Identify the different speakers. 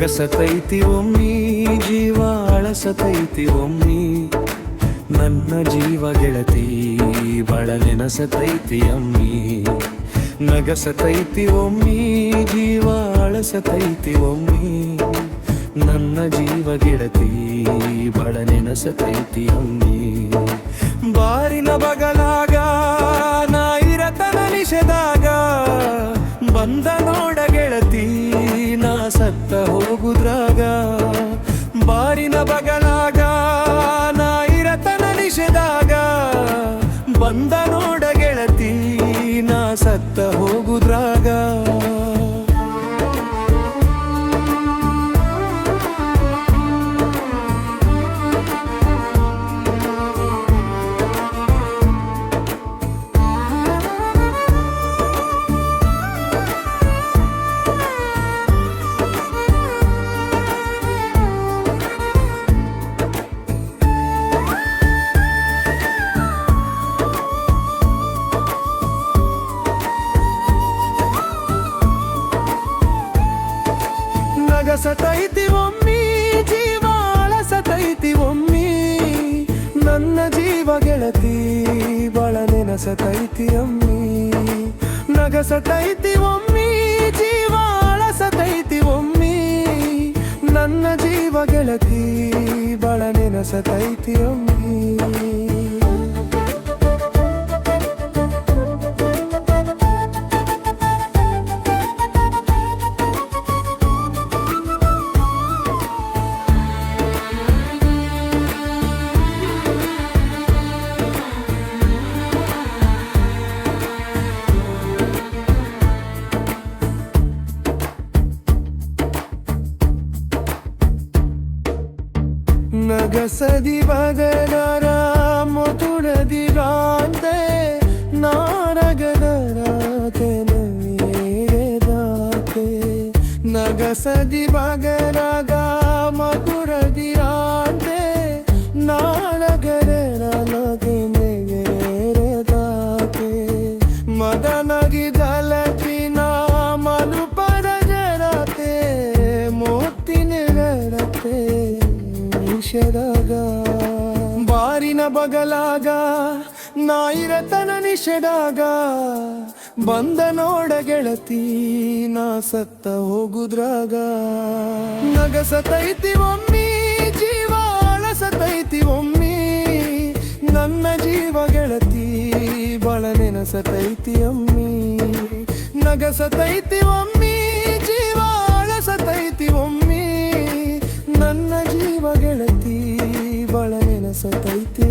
Speaker 1: ನಗಸತೈತಿ ಒಮ್ಮಿ ಜೀವ ಅಳಸತೈತಿ ಒಮ್ಮಿ ನನ್ನ ಜೀವ ಗೆಳತಿ ಬಳ ನೆನಸತೈತಿ ಅಮ್ಮಿ ನಗಸತೈತಿ ಒಮ್ಮಿ ಜೀವ ಅಳಸತೈತಿ ಒಮ್ಮಿ ನನ್ನ ಜೀವ ಗೆಳತಿ ಬಳ ನೆನಸತೈತಿ ಅಮ್ಮಿ ಬಾರಿನ ಬಗಲಾಗ ನಾ ಇರತನ ನಿಷೆದಾಗ ಬಂದ ನೋಡ ಗೆಳತಿ ನಾ ಸತ್ತ ಹೋಗುದ್ರಾಗ ಬಾರಿನ ಬಗಲಾಗ ನಾ ಇರತನ ನಿಷೆದಾಗ ಬಂದ ನೋಡ ಗೆಳತಿ ನಾ ಸತ್ತ ಹೋಗುದ್ರಾಗ ನಗಸತೈತಿ ಒಮ್ಮಿ ಜೀವ ಅಳಸತೈತಿ ಒಮ್ಮಿ ನನ್ನ ಜೀವ ಗೆಳತಿ ಬಳ ನೆನಸತೈತಿ ಅಮ್ಮಿ ನಗಸತೈತಿ ಒಮ್ಮಿ ಜೀವ ಅಳಸತೈತಿ ಒಮ್ಮಿ ನನ್ನ ಜೀವ ಗೆಳತಿ ಬಳ ನೆನಸತೈತಿ ಅಮ್ಮಿ ನಗಸದಿ ಬಗದರ ಮುತುಡದಿ ರಾಂತೆ ನಾರಗದರಾತೆ ನವೇದಾತೆ ನಗಸದಿ ಬಗರಗ ಮಧುರದಿ ರಾಂತೆ ನಾರಗದರಾತೆ ನವೇದಾತೆ ಮದನಗಿ ದಲಪಿನ ಮನುಪರ ಜರತೆ ಮೋತಿನ ರತೆ ಬಾರಿನ ಬಗಲಾಗ ನಾ ಇರತನ ನಿಷೆದಾಗ ಬಂದ ನೋಡ ಗೆಳತಿ ನಾ ಸತ್ತ ಹೋಗುದ್ರಾಗ ನಗಸತೈತಿ ಒಮ್ಮಿ ಜೀವ ಅಳಸತೈತಿ ಒಮ್ಮಿ ನನ್ನ ಜೀವ ಗೆಳತಿ ಬಳ ನೆನಸತೈತಿ ಅಮ್ಮಿ ನಗಸತೈತಿ ಒಮ್ಮಿ ಜೀವ ಅಳಸತೈತಿ ಒಮ್ಮಿ ನನ್ನ ಜೀವ ಗೆಳತಿ ಬಳ ನೆನಸತೈತಿ